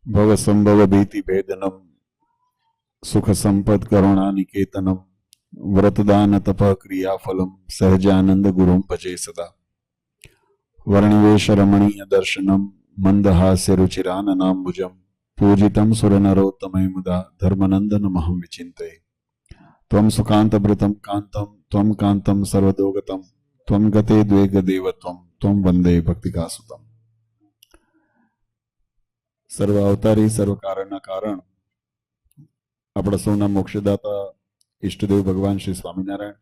ભવ સંભવ ભીતિ ભેદનમ સુખ સંપદ કરુણા નિકેતનમ વ્રતદાન તપ ક્રિયાફલમ સહજાનંદ ગુરુમ ભજે સદા વર્ણિવેશ રમણીય દર્શનમ મંદહાસ્ય રુચિરાનનાંબુજમ પૂજિતમ સુરનરોત્તમય મુદા ધર્મનંદનમહં વિચિંતયે ત્વં સુકાંતભૃતં કાંતમ ત્વં કાંતમ સર્વદોગતમ ત્વં ગતે દ્વેગ દેવત્વમ ત્વં વંદે ભક્તિકાસુતમ. સર્વ અવતારી સર્વ કારણના કારણ આપણા સૌના મોક્ષદાતા ઈષ્ટદેવ ભગવાન શ્રી સ્વામિનારાયણ,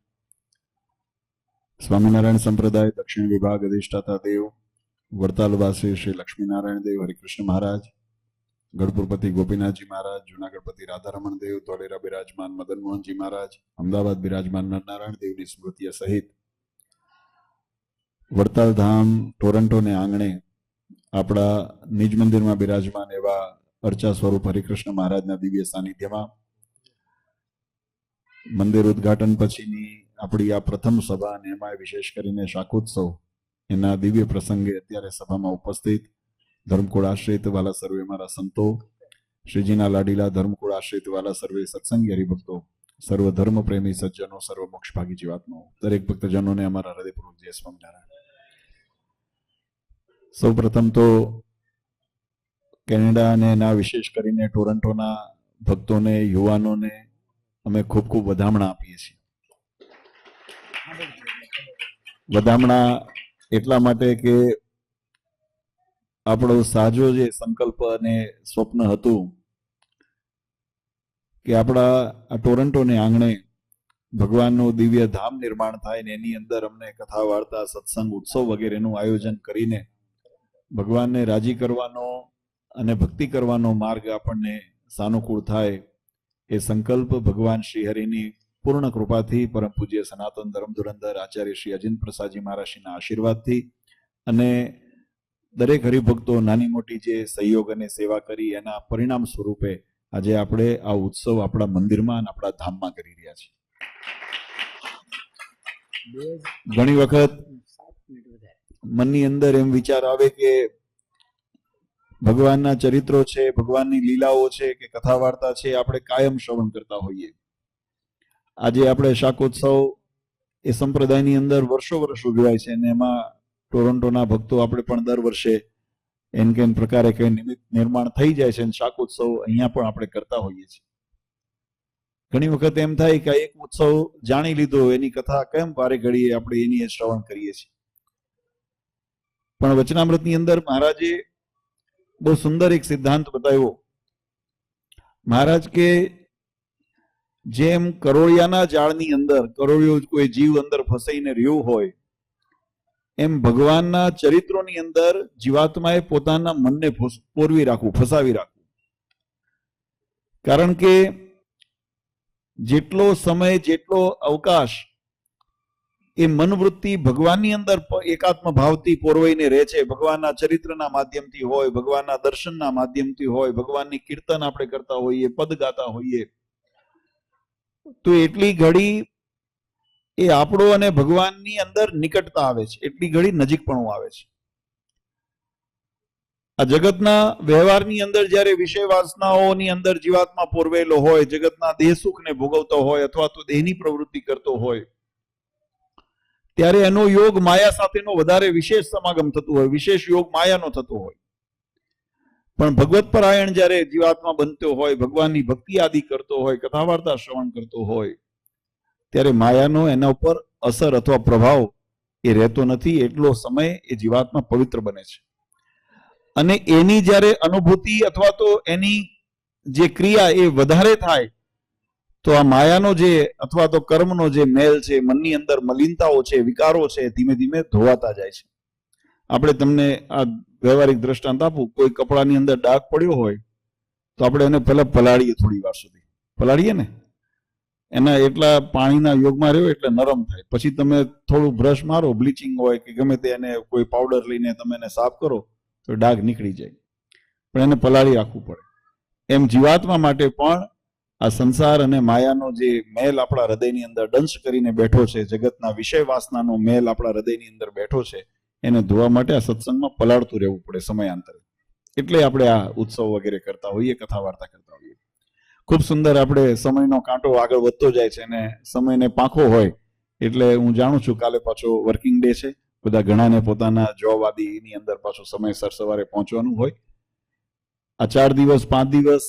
સ્વામિનારાયણ સંપ્રદાય દક્ષિણ વિભાગ અધિષ્ઠાતા દેવ વડતાલવાસી શ્રી લક્ષ્મીનારાયણ દેવ હરિકૃષ્ણ મહારાજ, ગઢપુરપતિ ગોપીનાથજી મહારાજ, જુનાગઢપતિ રાધારમણ દેવ, ધોલેરા બિરાજમાન મદન મોહનજી મહારાજ, અમદાવાદ બિરાજમાન નરનારાયણ દેવની સ્મૃતિઓ સહિત વડતાલ ધામ ટોરન્ટો ને આંગણે આપણા નિજ મંદિરમાં બિરાજમાન એવા અર્ચા સ્વરૂપ હરિકૃષ્ણ મહારાજના દિવ્ય સાનિધ્યમાં મંદિર ઉદ્ઘાટન પછીની આપણી આ પ્રથમ સભા અને એમાં વિશેષ કરીને શાકોત્સવ એના દિવ્ય પ્રસંગે અત્યારે સભામાં ઉપસ્થિત ધર્મકુળ આશ્રિત વાલા સર્વે મારા સંતો, શ્રીજીના લાડીલા ધર્મકુળ આશ્રિત વાલા સર્વે સત્સંગી હરિભક્તો, સર્વ ધર્મ પ્રેમી સજ્જનો, સર્વ મોક્ષભાગી જીવાત્માઓ, દરેક ભક્તજનોને અમારા હૃદયપૂર્વક જય સ્વામિનારાયણ. સૌ પ્રથમ તો કેનેડા અને એના વિશેષ કરીને ટોરન્ટોના ભક્તોને, યુવાનોને અમે ખૂબ ખૂબ વધામણા આપીએ છીએ. વધામણા એટલા માટે કે આપણો સાજો જે સંકલ્પ અને સ્વપ્ન હતું કે આપણા આ ટોરન્ટોને આંગણે ભગવાનનું દિવ્ય ધામ નિર્માણ થાય ને એની અંદર અમને કથા વાર્તા, સત્સંગ, ઉત્સવ વગેરેનું આયોજન કરીને ભગવાનને રાજી કરવાનો અને ભક્તિ કરવાનો માર્ગ આપણને સાનુકૂળ થાય એ સંકલ્પ ભગવાન શ્રી હરિની પૂર્ણ કૃપાથી પરમ પૂજ્ય સનાતન ધર્મ ધુરંધર આચાર્ય શ્રી અજિંત પ્રસાદજી મહારાજના આશીર્વાદથી અને દરેક હરિભક્તો નાની મોટી જે સહયોગ અને સેવા કરી એના પરિણામ સ્વરૂપે આજે આપણે આ ઉત્સવ આપણા મંદિરમાં અને આપણા ધામમાં કરી રહ્યા છીએ. ઘણી વખત મનની અંદર એમ વિચાર આવે કે ભગવાનના ચરિત્રો છે, ભગવાનની લીલાઓ છે કે કથા વાર્તા છે આપણે કાયમ શ્રવણ કરતા હોઈએ. આજે આપણે શાકોત્સવ એ સંપ્રદાયની અંદર વર્ષો વર્ષ ઉજવાય છે અને એમાં ટોરન્ટોના ભક્તો આપણે પણ દર વર્ષે એન કેન પ્રકારે કઈ નિમિત્ત નિર્માણ થઈ જાય છે અને શાકોત્સવ અહીંયા પણ આપણે કરતા હોઈએ છીએ. ઘણી વખત એમ થાય કે એક ઉત્સવ જાણી લીધો, એની કથા કેમ વારે ઘડીએ આપણે એની શ્રવણ કરીએ છીએ. પણ વચનામૃતની અંદર મહારાજે બહુ સુંદર એક સિદ્ધાંત બતાવ્યો. મહારાજ કે જેમ કરોળિયાના જાળની અંદર કરોળિયો કોઈ જીવ અંદર ફસાઈને રહ્યું હોય એમ ભગવાનના ચરિત્રોની અંદર જીવાત્માએ પોતાના મનને પોરવી રાખવું, ફસાવી રાખવું. કારણ કે જેટલો સમય, જેટલો અવકાશ એ મનવૃત્તિ ભગવાનની અંદર એકાત્મ ભાવથી પોરવાઈને રહે છે, ભગવાનના ચરિત્રના માધ્યમથી હોય, ભગવાનના દર્શનના માધ્યમથી હોય, ભગવાનની કીર્તન આપણે કરતા હોઈએ, પદ ગાતા હોઈએ, તો એટલી ઘડી એ આપણો અને ભગવાનની અંદર નિકટતા આવે છે, એટલી ઘડી નજીકપણું આવે છે. આ જગતના વ્યવહારની અંદર જ્યારે વિષય વાસનાઓની અંદર જીવાત્મા પોરવેલો હોય, જગતના દેહ સુખને ભોગવતો હોય અથવા તો દેહની પ્રવૃત્તિ કરતો હોય, ત્યારે એનો યોગ માયા સાથેનો વધારે વિશેષ સમાગમ થતું હોય, વિશેષ યોગ માયાનો થતો હોય. પણ ભગવત પરાયણ જ્યારે જીવાત્મા બનતો હોય, ભગવાનની ભક્તિ આદિ કરતો હોય, કથા વાર્તા શ્રવણ કરતો હોય, ત્યારે માયાનો એના ઉપર અસર અથવા પ્રભાવ એ રહેતો નથી. એટલો સમય એ જીવાત્મા પવિત્ર બને છે અને એની જ્યારે અનુભૂતિ અથવા તો એની જે ક્રિયા એ વધારે થાય તો આ માયાનો જે અથવા તો કર્મનો જે મેલ છે, મનની અંદર મલિનતાઓ છે, વિકારો છે, ધીમે ધીમે ધોવાતા જાય છે. આપણે તમને આ વ્યવહારિક દ્રષ્ટાંત આપું. કોઈ કપડાની અંદર ડાઘ પડ્યો હોય તો આપણે એને પહેલા પલાળીએ, થોડી વાર સુધી પલાળીએ ને, એના એટલા પાણીના યોગમાં રહ્યો એટલે નરમ થાય. પછી તમે થોડું બ્રશ મારો, બ્લીચિંગ હોય કે ગમે તે, એને કોઈ પાવડર લઈને તમે એને સાફ કરો તો ડાઘ નીકળી જાય, પણ એને પલાળી રાખવું પડે. એમ જીવાત્મા માટે પણ આ સંસાર અને માયાનો જે મેલ આપણા હૃદયની અંદર દંશ કરીને બેઠો છે, જગતના વિષય વાસનાનો મેલ આપણા હૃદયની અંદર બેઠો છે, એને ધોવા માટે આ સત્સંગમાં પલાળતું રહેવું પડે સમયાંતરે. એટલે આપણે આ ઉત્સવ વગેરે કરતા હોઈએ, કથા વાર્તા કરતા હોઈએ. ખૂબ સુંદર. આપણે સમયનો કાંટો આગળ વધતો જાય છે અને સમયને પાંખો હોય એટલે હું જાણું છું કાલે પાછો વર્કિંગ ડે છે. બધા ઘણાને પોતાના જોબ આદિની અંદર પાછો સમયસર સવારે પહોંચવાનું હોય. આ 4 દિવસ 5 દિવસ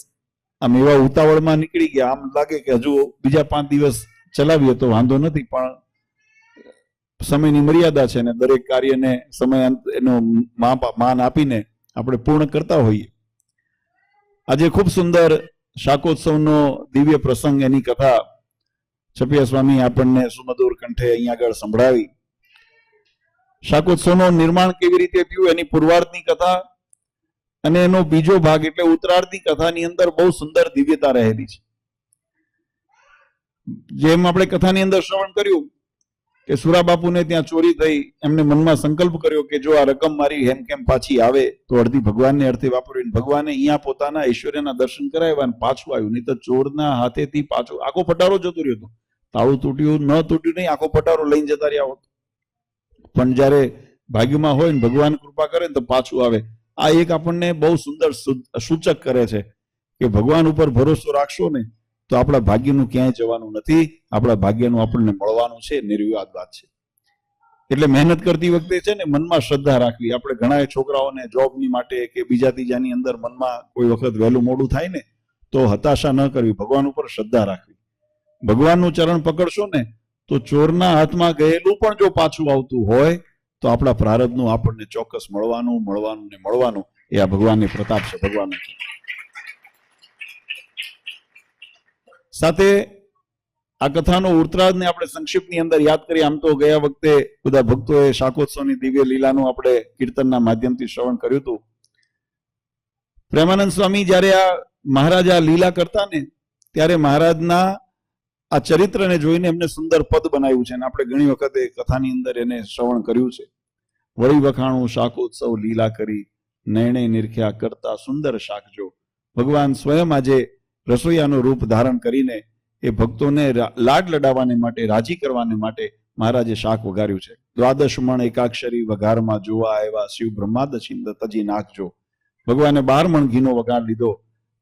આમ એવા ઉતાવળમાં નીકળી ગયા, આમ લાગે કે હજુ બીજા 5 દિવસ ચલાવીએ તો વાંધો નથી, પણ સમયની મર્યાદા છે ને દરેક કાર્યને સમય એનો માન આપીને આપણે પૂર્ણ કરતા હોઈએ. આજે ખૂબ સુંદર શાકોત્સવનો દિવ્ય પ્રસંગ, એની કથા છપિયા સ્વામી આપણને સુમધુર કંઠે અહીંયા આગળ સંભળાવી. શાકોત્સવનું નિર્માણ કેવી રીતે થયું એની પૂર્વાર્ધની કથા અને એનો બીજો ભાગ એટલે ઉત્તરાર્ધની કથાની અંદર બહુ સુંદર દિવ્યતા રહેલી છે. જેમ આપણે કથાની અંદર શ્રવણ કર્યું કે સુરા બાપુને ત્યાં ચોરી થઈ, એમને મનમાં સંકલ્પ કર્યો કે જો આ રકમ મારી હેમ કેમ પાછી આવે તો અડધી ભગવાનને અર્થે વાપરવી. ભગવાને અહીંયા પોતાના ઐશ્વર્યના દર્શન કરાવ્યા અને પાછું આવ્યું. નહીં તો ચોરના હાથેથી પાછું આખો પટારો જતો રહ્યો હતો. તાળું તૂટ્યું ન તૂટ્યું નહીં, આખો પટારો લઈને જતા રહ્યા હોત. પણ જયારે ભાગ્યમાં હોય ને ભગવાન કૃપા કરે ને તો પાછું આવે. આ એક આપણને બહુ સુંદર સૂચક કરે છે કે ભગવાન ઉપર ભરોસો રાખશો ને તો આપણા ભાગ્યનું ક્યાંય જવાનું નથી, આપણા ભાગ્યનું આપણને મળવાનું છે, નિર્વિવાદ વાત છે. એટલે મહેનત કરતી વખતે છે ને મનમાં શ્રદ્ધા રાખવી. આપણે ઘણા છોકરાઓને જોબની માટે કે બીજા ત્રીજાની અંદર મનમાં કોઈ વખત વહેલું મોડું થાય ને તો હતાશા ન કરવી, ભગવાન ઉપર શ્રદ્ધા રાખવી. ભગવાનનું ચરણ પકડશો ને તો ચોરના હાથમાં ગયેલું પણ જો પાછું આવતું હોય તો આપણા પ્રારબ્ધનું આપણને ચોક્કસ મળવાનું એ આ ભગવાનની પ્રતાપ છે. ભગવાન સાથે આ કથાનો ઉત્તરાર્ધને આપણે સંક્ષિપ્તની અંદર યાદ કરી. આમ તો ગયા વખતે બધા ભક્તોએ શાકોત્સવની દિવ્ય લીલાનું આપણે કીર્તનના માધ્યમથી શ્રવણ કર્યું હતું. પ્રેમાનંદ સ્વામી જયારે આ મહારાજા લીલા કરતા ને ત્યારે મહારાજના આ ચરિત્રને જોઈને એમને સુંદર પદ બનાવ્યું છે અને આપણે ઘણી વખત એ કથાની અંદર એને શ્રવણ કર્યું છે. વળી વખાણું શાકોત્સવ લીલા કરી, નયણે નિરખ્યા કરતા સુંદર શાકજો. ભગવાન સ્વયં આજે રસોઈયાનું રૂપ ધારણ કરીને એ ભક્તોને લાડ લડાવવાને માટે, રાજી કરવાને માટે મહારાજે શાક વઘાર્યું છે. દ્વાદશ મણ એકાક્ષરી વઘારમાં જોવા આવ્યા, શિવ બ્રહ્માદશિંદ તજી નાખજો. ભગવાને 12 મણ ઘીનો વઘાર લીધો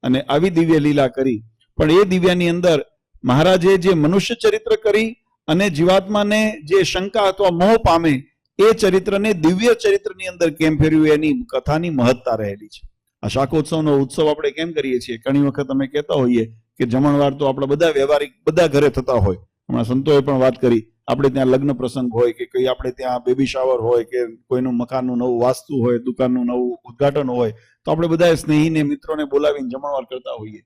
અને આવી દિવ્ય લીલા કરી. પણ એ દિવ્યાની અંદર મહારાજે જે મનુષ્ય ચરિત્ર કરી અને જીવાત્માને જે શંકા અથવા મોહ પામે એ ચરિત્રને દિવ્ય ચરિત્રની અંદર કેમ ફેરવ્યું એની કથાની મહત્તા રહેલી છે. આ શાકોત્સવનો ઉત્સવ આપણે કેમ કરીએ છીએ? ઘણી વખત અમે કહેતા હોઈએ કે જમણવાર તો આપણા બધા વ્યવહારિક બધા ઘરે થતા હોય. હમણાં સંતોએ પણ વાત કરી, આપણે ત્યાં લગ્ન પ્રસંગ હોય કે કઈ આપણે ત્યાં બેબી શાવર હોય કે કોઈનું મકાનનું નવું વાસ્તુ હોય, દુકાનનું નવું ઉદ્ઘાટન હોય તો આપણે બધા સ્નેહીને મિત્રોને બોલાવીને જમણવાર કરતા હોઈએ.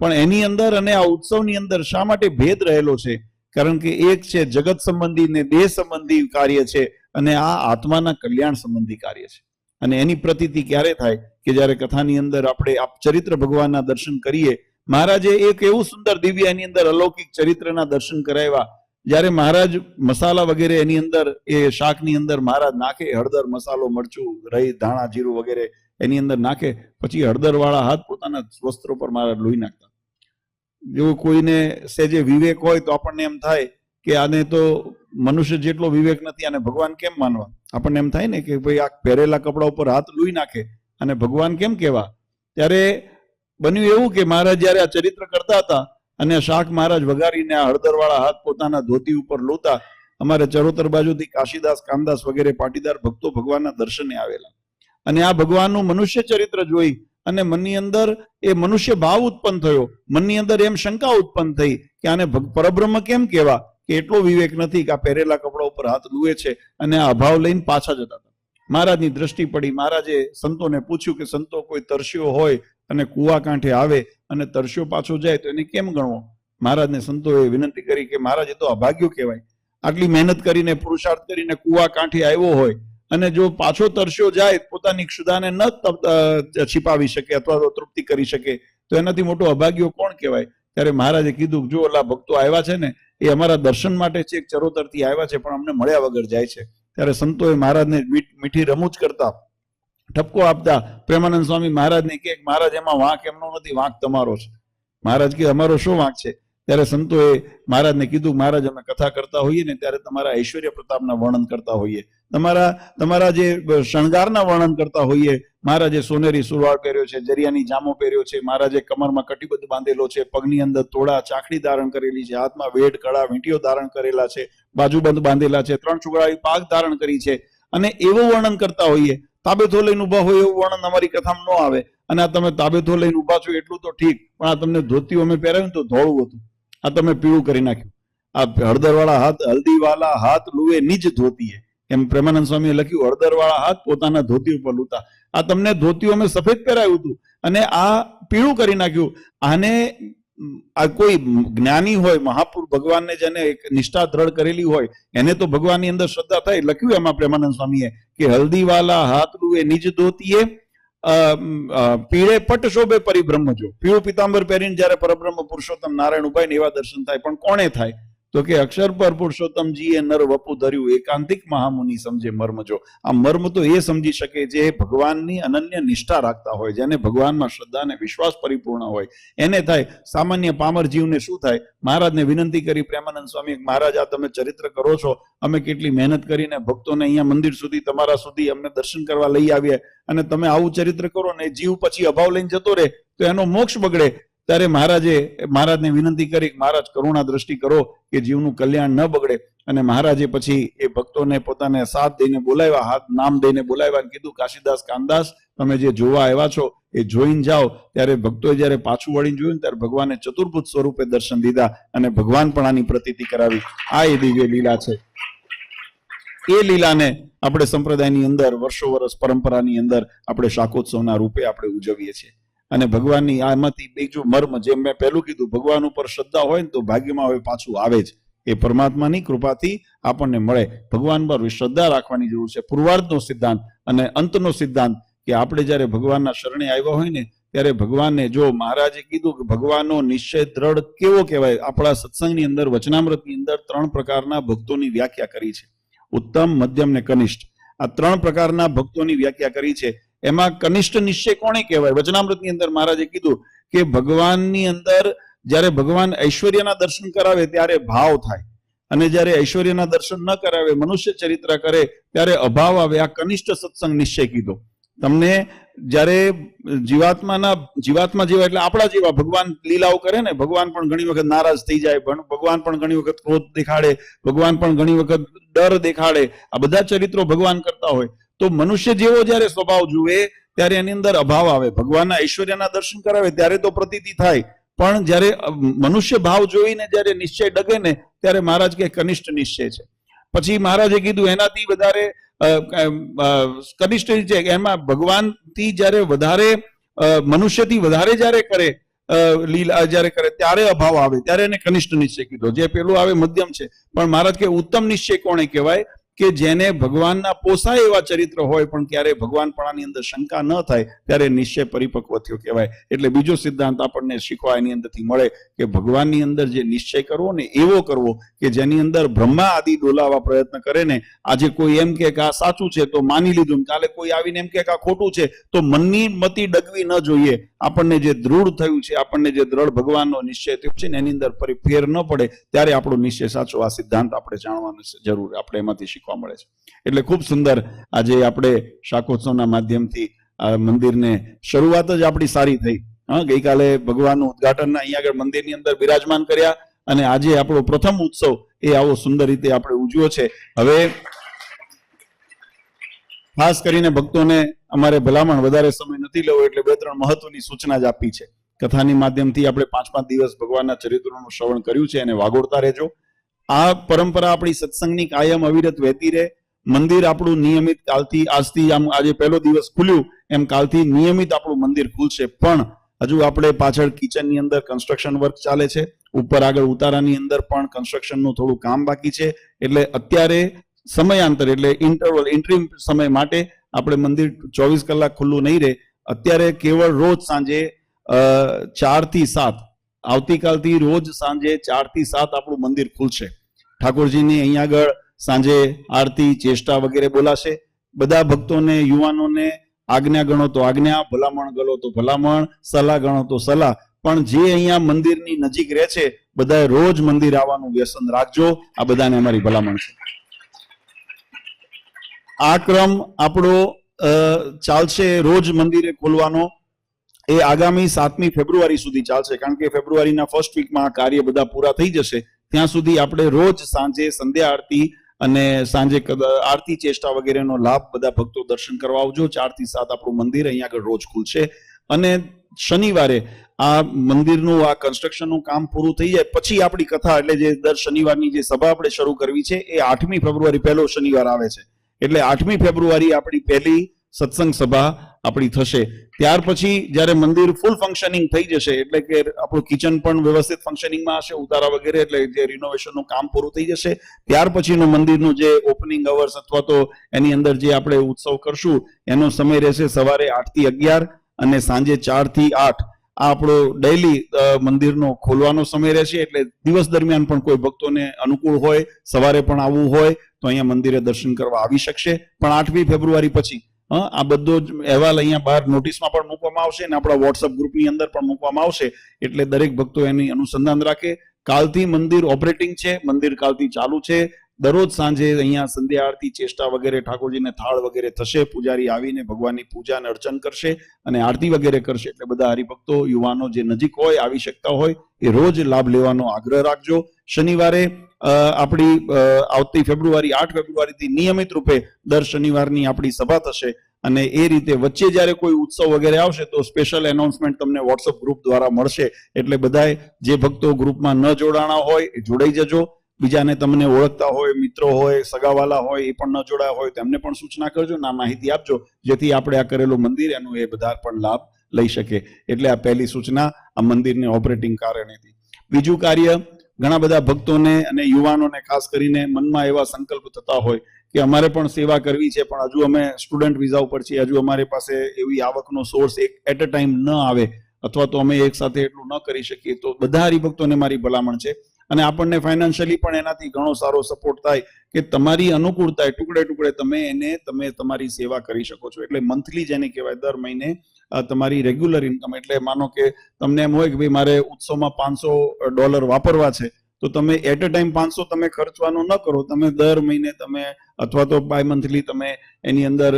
પણ એની અંદર અને આ ઉત્સવની અંદર શા માટે ભેદ રહેલો છે? કારણ કે એક છે જગત સંબંધી ને દેહ સંબંધી કાર્ય છે અને આ આત્માના કલ્યાણ સંબંધી કાર્ય છે. અને એની પ્રતીતિ ક્યારે થાય કે જ્યારે કથાની અંદર આપણે આ ચરિત્ર ભગવાનના દર્શન કરીએ. મહારાજે એક એવું સુંદર દિવ્ય એની અંદર અલૌકિક ચરિત્રના દર્શન કરાવ્યા. જ્યારે મહારાજ મસાલા વગેરે એની અંદર એ શાકની અંદર મહારાજ નાખે, હળદર, મસાલો, મરચું, રહી, ધાણા, જીરું વગેરે એની અંદર નાખે, પછી હળદર વાળા હાથ પોતાના વસ્ત્રો પર મહારાજ લોહી નાખતા. જો કોઈને સેજે વિવેક હોય તો આપણને એમ થાય કે આને તો મનુષ્ય જેટલો વિવેક નથી, અને ભગવાન કેમ માનવા? આપણને એમ થાય ને કે ભાઈ આ પહેરેલા કપડા ઉપર હાથ લોહી નાખે અને ભગવાન કેમ કહેવા? ત્યારે બન્યું એવું કે મહારાજ જયારે આ ચરિત્ર કરતા હતા અને શાક મહારાજ વઘારીને આ હળદરવાળા હાથ પોતાના ધોતી ઉપર લોતા, અમારે ચરોતર બાજુથી કાશીદાસ, કામદાસ વગેરે પાટીદાર ભક્તો ભગવાનના દર્શને આવેલા અને આ ભગવાનનું મનુષ્ય ચરિત્ર જોઈ અને મનની અંદર એ મનુષ્ય ભાવ ઉત્પન્ન થયો. મનની અંદર એમ શંકા ઉત્પન્ન થઈ કે આને પરબ્રહ્મ કેમ કહેવા કે એટલો વિવેક નથી કે આ પહેરેલા કપડા ઉપર હાથ લુએ છે, અને આ અભાવ લઈને પાછા જતા હતા. મહારાજની દ્રષ્ટિ પડી. મહારાજે સંતોને પૂછ્યું કે સંતો કોઈ તરસ્યો હોય અને કુવા કાંઠે આવે અને તરસ્યો પાછો જાય તો એને કેમ ગણવો? મહારાજને સંતોએ વિનંતી કરી કે મહારાજ એ તો અભાગ્યો કહેવાય. આટલી મહેનત કરીને, પુરુષાર્થ કરીને કુવા કાંઠે આવ્યો હોય અને જો પાછો તરસ્યો જાય, પોતાની ક્ષુધાને ન छिपाવી શકે અથવા તો તૃપ્તિ કરી શકે તો એનાથી મોટો અભાગ્યો કોણ કહેવાય? ત્યારે મહારાજે કીધું જો ઓલા ભક્તો આવ્યા છે ને એ અમારા દર્શન માટે છે, ચરોતરથી આવ્યા છે પણ અમને મળ્યા વગર જાય છે. ત્યારે સંતોએ મહારાજને મીઠી રમૂજ કરતા, ઠપકો આપતા પ્રેમાનંદ સ્વામી મહારાજને કે મહારાજ એમાં વાંક એમનો નથી, વાંક તમારો છે. મહારાજ કે અમારો શું વાંક છે? ત્યારે સંતોએ મહારાજને કીધું મહારાજ અમે કથા કરતા હોઈએ ને ત્યારે તમારા ઐશ્વર્ય પ્રતાપના વર્ણન કરતા હોઈએ, તમારા જે શણગારના વર્ણન કરતા હોઈએ, મહારાજે સોનેરી સુરવાળ પહેર્યો છે, જરિયાની જામો પહેર્યો છે, મહારાજે કમરમાં કટિબદ્ધ બાંધેલો છે, પગની અંદર તોડા ચાકડી ધારણ કરેલી છે, હાથમાં વેઢ કડા વીંટીઓ ધારણ કરેલા છે, બાજુબંધ બાંધેલા છે, 3 ચુગડાળી પાગ ધારણ કરી છે, અને એવું વર્ણન કરતા હોઈએ. તાબેથો લઈને ઉભા હોય એવું વર્ણન અમારી કથામાં ન આવે. અને આ તમે તાબેથો લઈને ઉભા છો એટલું તો ઠીક, પણ આ તમને ધોતી અમે પહેરાવ્યું તો ધોળું હતું, આ તમે પીળું કરી નાખ્યું. આ હળદરવાળા હાથ હલ્દીવાલા હાથ લુએ નિજ ધોતીએ, એમ પ્રેમાનંદ સ્વામીએ લખ્યું, હળદરવાળા હાથ પોતાના ધોતી ઉપર લૂતા. આ તમને ધોતીઓ અમે સફેદ પહેરાવ્યું હતું અને આ પીળું કરી નાખ્યું. આને આ કોઈ જ્ઞાની હોય, મહાપુરુષ, ભગવાનને જેને એક નિષ્ઠા દ્રઢ કરેલી હોય એને તો ભગવાનની અંદર શ્રદ્ધા થાય. લખ્યું એમાં પ્રેમાનંદ સ્વામીએ કે હલ્દીવાલા હાથ લુએ નિજ ધોતીએ, પીળે પટ શોભે પરિબ્રહ્મજો. પીળું પિતાંબર પહેરીને જયારે પરબ્રહ્મ પુરુષોત્તમ નારાયણ ઉભા ને એવા દર્શન થાય. પણ કોણે થાય? તો કે અક્ષર પર પુરુષોત્તમજીએ નર વપુ ધર્યું, એકાંતિક મહામુનિ સમજે મર્મજો. આ મર્મ તો એ સમજી શકે જે ભગવાનની અનન્ય નિષ્ઠા રાખતા હોય, જેને ભગવાનમાં શ્રદ્ધા અને વિશ્વાસ પરિપૂર્ણ હોય, એને થાય. સામાન્ય પામર જીવને શું થાય? મહારાજને વિનંતી કરી પ્રેમાનંદ સ્વામી, મહારાજ આ તમે ચરિત્ર કરો છો, અમે કેટલી મહેનત કરીને ભક્તોને અહીંયા મંદિર સુધી, તમારા સુધી અમને દર્શન કરવા લઈ આવીએ, અને તમે આવું ચરિત્ર કરો ને જીવ પછી અભાવ લઈને જતો રહે તો એનો મોક્ષ બગડે. ત્યારે મહારાજને વિનંતી કરી, મહારાજ કરુણા દ્રષ્ટિ કરો કે જીવનું કલ્યાણ ન બગડે. અને મહારાજે પછી એ ભક્તોને પોતાને સાથ દઈને બોલાવ્યા, હાથ નામ દઈને બોલાવ્યા અને કીધું, કાશીદાસ કાનદાસ તમે જે જોવા આવ્યા છો એ જોઈને જાઓ. ત્યારે ભક્તોએ જયારે પાછું વળીને જોયું ત્યારે ભગવાને ચતુર્ભુજ સ્વરૂપે દર્શન દીધા અને ભગવાન પણ આની પ્રતીતિ કરાવી. આ એ દિવ્ય લીલા છે. એ લીલાને આપણે સંપ્રદાયની અંદર વર્ષો વર્ષ પરંપરાની અંદર આપણે શાકોત્સવના રૂપે આપણે ઉજવીએ છીએ. અને ભગવાનની આમાંથી બીજું મર્મ, જેમ મેં પહેલું કીધું, ભગવાન ઉપર શ્રદ્ધા હોય ને તો ભાગ્યમાં હવે પાછું આવે જ. એ પરમાત્માની કૃપાથી આપણને મળે. ભગવાન પર શ્રદ્ધા રાખવાની જરૂર છે. પૂર્વાર્ધનો સિદ્ધાંત અને અંતનો સિદ્ધાંત કે આપણે જયારે ભગવાનના શરણે આવ્યા હોય ને ત્યારે ભગવાનને, જો મહારાજે કીધું કે ભગવાનનો નિશ્ચય દ્રઢ કેવો કહેવાય, આપણા સત્સંગની અંદર વચનામૃતની અંદર 3 પ્રકારના ભક્તોની વ્યાખ્યા કરી છે. ઉત્તમ, મધ્યમ ને કનિષ્ઠ. આ 3 પ્રકારના ભક્તોની વ્યાખ્યા કરી છે. એમાં કનિષ્ઠ નિશ્ચય કોને કહેવાય? વચનામૃતની અંદર મહારાજે કીધું કે ભગવાનની અંદર જયારે ભગવાન ઐશ્વર્યના દર્શન કરાવે ત્યારે ભાવ થાય, અને જયારે ઐશ્વર્યના દર્શન ન કરાવે, મનુષ્ય ચરિત્ર કરે ત્યારે અભાવ આવે. આ કનિષ્ઠ સત્સંગ નિશ્ચય કીધો. તમને જયારે જીવાત્મા જેવા એટલે આપણા જેવા ભગવાન લીલાઓ કરે ને, ભગવાન પણ ઘણી વખત નારાજ થઈ જાય, ભગવાન પણ ઘણી વખત ક્રોધ દેખાડે, ભગવાન પણ ઘણી વખત ડર દેખાડે, આ બધા ચરિત્રો ભગવાન કરતા હોય. તો મનુષ્ય જેવો જયારે સ્વભાવ જુએ ત્યારે એની અંદર અભાવ આવે. ભગવાનના ઐશ્વર્યના દર્શન કરાવે ત્યારે તો પ્રતીતિ થાય, પણ જયારે મનુષ્ય ભાવ જોઈને જયારે નિશ્ચય ડગે ને ત્યારે મહારાજ કે કનિષ્ઠ નિશ્ચય છે. પછી મહારાજે કીધું એનાથી વધારે કનિષ્ઠ છે, એમાં ભગવાનથી જયારે વધારે મનુષ્યથી વધારે જયારે કરે લીલા જયારે કરે ત્યારે અભાવ આવે, ત્યારે એને કનિષ્ઠ નિશ્ચય કીધો. જે પેલું આવે મધ્યમ છે. પણ મહારાજ કે ઉત્તમ નિશ્ચય કોને કહેવાય? કે જેને ભગવાનના પોસાય એવા ચરિત્ર હોય પણ ક્યારે ભગવાનપણાની અંદર શંકા ન થાય ત્યારે નિશ્ચય પરિપક્વ થયો કહેવાય. એટલે બીજો સિદ્ધાંત આપણને શીખવા એની અંદરથી મળે કે ભગવાનની અંદર જે નિશ્ચય કરવો ને એવો કરવો કે જેની અંદર બ્રહ્મા આદિ ડોલાવા પ્રયત્ન કરે ને, આજે કોઈ એમ કે આ સાચું છે તો માની લીધું, કાલે કોઈ આવીને એમ કે આ ખોટું છે તો મનની મતિ ડગવી ન જોઈએ. આપણને જે દૃઢ થયું છે, આપણને જે દ્રઢ ભગવાનનો નિશ્ચય થયો છે ને એની અંદર ફેર ન પડે ત્યારે આપણો નિશ્ચય સાચો. આ સિદ્ધાંત આપણે જાણવાનો છે જરૂર, આપણે એમાંથી શીખવા મળે છે. એટલે ખૂબ સુંદર આજે આપણે શાકોત્સવના માધ્યમથી આ મંદિરને શરૂઆત જ આપણી સારી થઈ. ગઈકાલે ભગવાનનું ઉદ્ઘાટન અહીંયા આગળ મંદિરની અંદર બિરાજમાન કર્યા અને આજે આપણો પ્રથમ ઉત્સવ એ આવો સુંદર રીતે આપણે ઉજવ્યો છે. હવે ખાસ કરીને ભક્તોને અમારે ભલામણ, વધારે સમય નથી લેવો એટલે 2-3 મહત્વની સૂચના જ આપી છે. કથાની માધ્યમથી આપણે 5-5 દિવસ ભગવાનના ચરિત્રોનું શ્રવણ કર્યું છે, એને વાગોળતા રહેજો. આ પરંપરા આપણી સત્સંગની કાયમ અવિરત વહેતી રહે. મંદિર આપણું નિયમિત કાલથી, આજથી આમ આજે પહેલો દિવસ ખુલ્યું એમ કાલથી નિયમિત આપણું મંદિર ખુલશે. પણ હજુ આપણે પાછળ કિચનની અંદર કન્સ્ટ્રક્શન વર્ક ચાલે છે, ઉપર આગળ ઉતારાની અંદર પણ કન્સ્ટ્રક્શનનું થોડું કામ બાકી છે. એટલે અત્યારે સમયાંતર એટલે ઇન્ટરીમ સમય માટે આપણે મંદિર 24 કલાક ખુલ્લું નહીં રહે. અત્યારે કેવળ રોજ સાંજે 4 થી 7, આવતીકાલથી રોજ સાંજે 4 થી 7 આપણું મંદિર ખુલશે. ઠાકોરજીની અહીંયા આગળ સાંજે આરતી, ચેષ્ટા વગેરે બોલાશે. બધા ભક્તોને, યુવાનોને આજ્ઞા ગણો તો આજ્ઞા, ભલામણ ગણો તો ભલામણ, સલાહ ગણો તો સલાહ. પણ જે અહીંયા મંદિરની નજીક રહે છે બધાએ રોજ મંદિર આવવાનું વ્યસન રાખજો. આ બધાને અમારી ભલામણ છે. આ ક્રમ આપણો ચાલશે રોજ મંદિરે ખોલવાનો, એ આગામી 7મી ફેબ્રુઆરી સુધી ચાલશે, કારણ કે ફેબ્રુઆરીના ફર્સ્ટ વીકમાં આ કાર્ય બધા પૂરા થઈ જશે. ત્યાં સુધી આપણે રોજ સાંજે સંધ્યા આરતી અને સાંજે આરતી ચેષ્ટા વગેરેનો લાભ બધા ભક્તો દર્શન કરવા આવજો. 4 થી 7 આપણું મંદિર અહીંયા આગળ રોજ ખુલશે. અને શનિવારે આ મંદિરનું આ કન્સ્ટ્રક્શનનું કામ પૂરું થઈ જાય પછી આપણી કથા, એટલે જે દર શનિવારની જે સભા આપણે શરૂ કરવી છે એ 8મી ફેબ્રુઆરી પહેલો શનિવાર આવે છે, એટલે 8મી ફેબ્રુઆરી આપણી પહેલી સત્સંગ સભા આપણી થશે. ત્યાર પછી જ્યારે મંદિર ફૂલ ફંક્શનિંગ થઈ જશે, એટલે કે આપણું કિચન પણ વ્યવસ્થિત ફંક્શનિંગમાં હશે, ઉતારા વગેરે, એટલે જે રિનોવેશનનું કામ પૂરું થઈ જશે, ત્યાર પછીનું મંદિરનું જે ઓપનિંગ અવર્સ અથવા તો એની અંદર જે આપણે ઉત્સવ કરશું એનો સમય રહેશે સવારે 8 થી 11 અને સાંજે 4 થી 8. આ આપણો ડેઈલી મંદિરનો ખોલવાનો સમય રહેશે. એટલે દિવસ દરમિયાન પણ કોઈ ભક્તોને અનુકૂળ હોય, સવારે પણ આવવું હોય તો અહીંયા મંદિરે દર્શન કરવા આવી શકશે. પણ 8મી ફેબ્રુઆરી પછી આ બધો જ અહેવાલ અહીંયા બહાર નોટિસમાં પણ મૂકવામાં આવશે અને આપણા વોટ્સઅપ ગ્રુપની અંદર પણ મૂકવામાં આવશે. એટલે દરેક ભક્તો એની અનુસંધાન રાખે. કાલથી મંદિર ઓપરેટિંગ છે, મંદિર કાલથી ચાલુ છે. દરરોજ સાંજે અહીંયા સંધ્યા આરતી ચેષ્ટા વગેરે, ઠાકોરજીને થાળ વગેરે થશે. પૂજારી આવીને ભગવાનની પૂજા અને અર્ચન કરશે અને આરતી વગેરે કરશે. એટલે બધા હરિભક્તો, યુવાનો જે નજીક હોય, આવી શકતા હોય, એ રોજ લાભ લેવાનો આગ્રહ રાખજો. શનિવારે આપણી આવતી ફેબ્રુઆરી 8 ફેબ્રુઆરીથી નિયમિત રૂપે દર શનિવારની આપણી સભા થશે. અને એ રીતે વચ્ચે જ્યારે કોઈ ઉત્સવ વગેરે આવશે તો સ્પેશિયલ એનાઉન્સમેન્ટ તમને વોટ્સઅપ ગ્રુપ દ્વારા મળશે. એટલે બધાએ જે ભક્તો ગ્રુપમાં ન જોડાણા હોય એ જોડાઈ જજો. બીજાને તમને ઓળખતા હોય, મિત્રો હોય, સગાવાલા હોય, એ પણ ન જોડાયા હોય તેમને પણ સૂચના કરજો, ના માહિતી આપજો, જેથી આપણે આ કરેલું મંદિર એનું એ બધા પણ લાભ લઈ શકે. એટલે આ પહેલી સૂચના આ મંદિરને ઓપરેટિંગ કારણેથી. બીજું કાર્ય, ઘણા બધા ભક્તોને અને યુવાનોને ખાસ કરીને મનમાં એવા સંકલ્પ થતા હોય કે અમારે પણ સેવા કરવી છે, પણ હજુ અમે સ્ટુડન્ટ વિઝા ઉપર છીએ, હજુ અમારી પાસે એવી આવકનો સોર્સ એટ અ ટાઈમ ન આવે, અથવા તો અમે એક સાથે એટલું ન કરી શકીએ. તો બધા હરિભક્તોને મારી ભલામણ છે, અને આપણને ફાઇનાન્શિયલી પણ એનાથી ઘણો સારો સપોર્ટ થાય કે તમારી અનુકૂળતાએ ટુકડે ટુકડે તમે તમારી સેવા કરી શકો છો. એટલે મંથલી જેને કહેવાય, દર મહિને તમારી રેગ્યુલર ઇન્કમ, એટલે માનો કે તમને એમ હોય કે ભાઈ મારે ઉત્સવમાં $500 વાપરવા છે, તો તમે એટ અ ટાઈમ 500 તમે ખર્ચવાનું ન કરો. તમે દર મહિને તમે અથવા તો બાય મંથલી તમે એની અંદર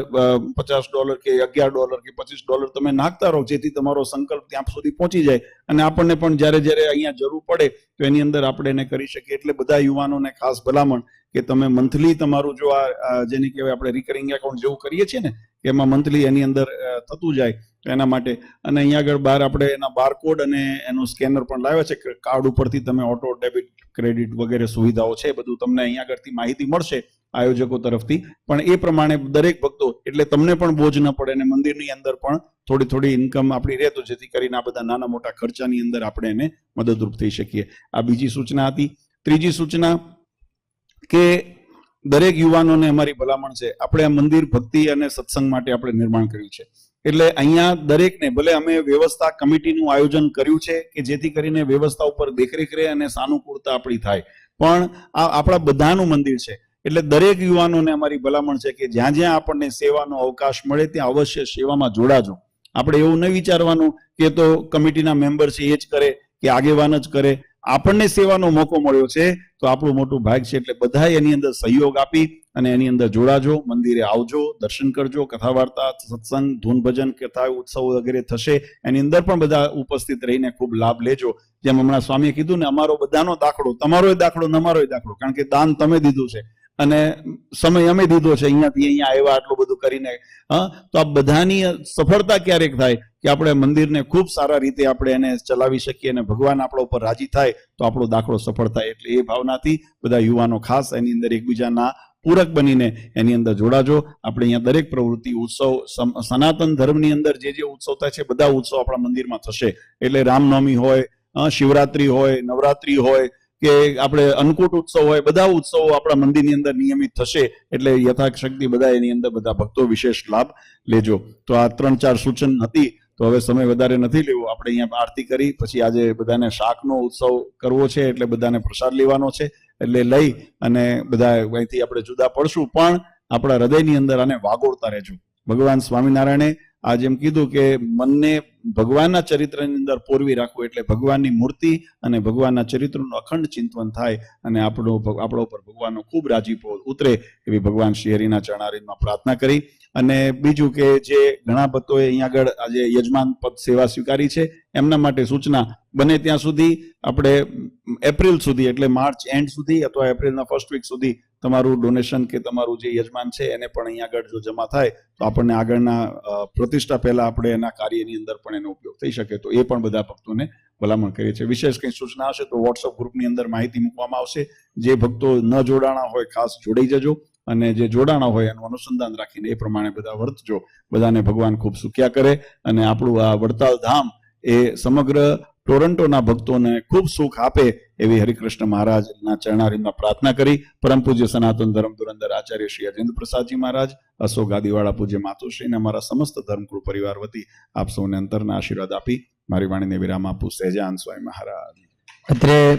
$50 કે $11 કે $25 તમે નાખતા રહો, જેથી તમારો સંકલ્પ ત્યાં સુધી પહોંચી જાય અને આપણને પણ જ્યારે અહીંયા જરૂર પડે તો એની અંદર આપણે એને કરી શકીએ. એટલે બધા યુવાનોને ખાસ ભલામણ કે તમે મંથલી તમારું જો આ જેને કહેવાય આપણે રિકરિંગ એકાઉન્ટ જેવું કરીએ છીએ ને, કે એમાં મંથલી એની અંદર થતું જાય, તો એના માટે. અને અહીંયા આગળ બહાર આપણે એના બારકોડ અને એનું સ્કેનર પણ લાવ્યા છે. કાર્ડ ઉપરથી તમે ઓટો ડેબિટ, ક્રેડિટ વગેરે સુવિધાઓ છે, બધું તમને અહીંયા આગળથી માહિતી મળશે આયોજકો તરફથી. પણ એ પ્રમાણે દરેક ભક્તો, એટલે તમને પણ બોજ ન પડે અને મંદિરની અંદર પણ થોડી ઇન્કમ આપણી રહે, તો જેથી કરીને આ બધા નાના મોટા ખર્ચાની અંદર આપણે એને મદદરૂપ થઈ શકીએ. આ બીજી સૂચના હતી. ત્રીજી સૂચના કે દરેક યુવાનોને અમારી ભલામણ છે, આપણે આ મંદિર ભક્તિ અને સત્સંગ માટે આપણે નિર્માણ કર્યું છે. એટલે અહીંયા દરેકને, ભલે અમે વ્યવસ્થા કમિટીનું આયોજન કર્યું છે કે જેથી કરીને વ્યવસ્થા ઉપર દેખરેખ રહે અને સાનુકૂળતા આપણી થાય, પણ આ આપણા બધાનું મંદિર છે. એટલે દરેક યુવાનોને અમારી ભલામણ છે કે જ્યાં જ્યાં આપણને સેવાનો અવકાશ મળે ત્યાં અવશ્ય સેવામાં જોડાજો. આપણે એવું નહીં વિચારવાનું કે તો કમિટીના મેમ્બર છે એ જ કરે કે આગેવાન જ કરે. આપણને સેવાનો મોકો મળ્યો છે તો આપણું મોટું ભાગ છે. એટલે બધા એની અંદર સહયોગ આપી અને એની અંદર જોડાજો, મંદિરે આવજો, દર્શન કરજો, કથા વાર્તા, સત્સંગ, ધૂન ભજન, કથા, ઉત્સવ વગેરે થશે, એની અંદર પણ બધા ઉપસ્થિત રહીને ખૂબ લાભ લેજો. જેમ હમણાં સ્વામીએ કીધું ને, અમારો બધાનો દાખલો, તમારો દાખલો, અમારો દાખલો, કારણ કે દાન તમે દીધું છે અને સમય અમે દીધો છે, અહીંયાથી અહીંયા આવ્યા આટલું બધું કરીને. તો આ બધાની સફળતા ક્યારેક થાય કે આપણે મંદિરને ખૂબ સારા રીતે આપણે એને ચલાવી શકીએ અને ભગવાન આપણા ઉપર રાજી થાય તો આપણો દાખલો સફળ થાય. એટલે એ ભાવનાથી બધા યુવાનો ખાસ એની અંદર એકબીજાના પૂરક બનીને એની અંદર જોડાજો. આપણે અહીંયા દરેક પ્રવૃત્તિ, ઉત્સવ, સનાતન ધર્મની અંદર જે ઉત્સવ થાય છે બધા ઉત્સવ આપણા મંદિરમાં થશે. એટલે રામનવમી હોય, શિવરાત્રી હોય, નવરાત્રી હોય કે આપણે અન્નકૂટ ઉત્સવ હોય, બધા ઉત્સવો આપણા મંદિરની અંદર નિયમિત થશે. એટલે યથાશક્તિ બધા એની અંદર બધા ભક્તો વિશેષ લાભ લેજો. તો આ 3-4 સૂચન હતી. તો હવે સમય વધારે નથી લેવો. આપણે અહીંયા આરતી કરી પછી આજે બધાને શાકનો ઉત્સવ કરવો છે, એટલે બધાને પ્રસાદ લેવાનો છે. એટલે લઈ અને બધા અહીંથી આપણે જુદા પડશું, પણ આપણા હૃદયની અંદર આને વાગોળતા રહેજો. ભગવાન સ્વામિનારાયણે આ જેમ કીધું કે મનને ભગવાનના ચરિત્રની અંદર પોરવી રાખવું, એટલે ભગવાનની મૂર્તિ અને ભગવાનના ચરિત્રનું અખંડ ચિંતન થાય અને આપણો ઉપર ભગવાનનો ખૂબ રાજીપો ઉતરે એવી ભગવાન શ્રી હરિના ચરણારવિંદમાં પ્રાર્થના કરી. અને બીજું કે જે ઘણા ભક્તોએ અહીંયા આગળ આજે યજમાન પદ સેવા સ્વીકારી છે એમના માટે સૂચના, બને ત્યાં સુધી આપણે એપ્રિલ સુધી એટલે માર્ચ એન્ડ સુધી અથવા એપ્રિલના ફર્સ્ટ વીક સુધી તમારું ડોનેશન કે તમારું જે યજમાન છે એને પણ અહીંયા આગળ જો જમા થાય તો આપણને આગળના પ્રતિષ્ઠા પહેલા આપણે એના કાર્યની અંદર પણ એનો ઉપયોગ થઈ શકે. તો એ પણ બધા ભક્તોને ભલામણ કરીએ છીએ. વિશેષ કંઈ સૂચના હશે તો વોટ્સઅપ ગ્રુપની અંદર માહિતી મૂકવામાં આવશે. જે ભક્તો ન જોડાણા હોય ખાસ જોડાઈ જજો અને જે જોડાણા હોય એનું અનુસંધાન રાખીને એ પ્રમાણે બધા વર્તજો. બધાને ભગવાન ખૂબ સુખ્યા કરે અને આપણું આ વડતાલ ધામ એ સમગ્ર ટોરન્ટોના ભક્તોને ખૂબ સુખ આપે એવી હરિકૃષ્ણ મહારાજના ચરણારવિંદમાં પ્રાર્થના કરી પરમ પૂજ્ય સનાતન ધર્મ ધુરંધર આચાર્ય શ્રી અજેન્દ્ર પ્રસાદજી મહારાજ, અશોક ગાદીવાળા પૂજ્ય માતુશ્રી અને અમારા સમસ્ત ધર્મકૃ પરિવાર વતી આપ સૌને અંતરના આશીર્વાદ આપી મારી વાણીને વિરામ આપું. સહેજાન સ્વામી મહારાજ. અત્રે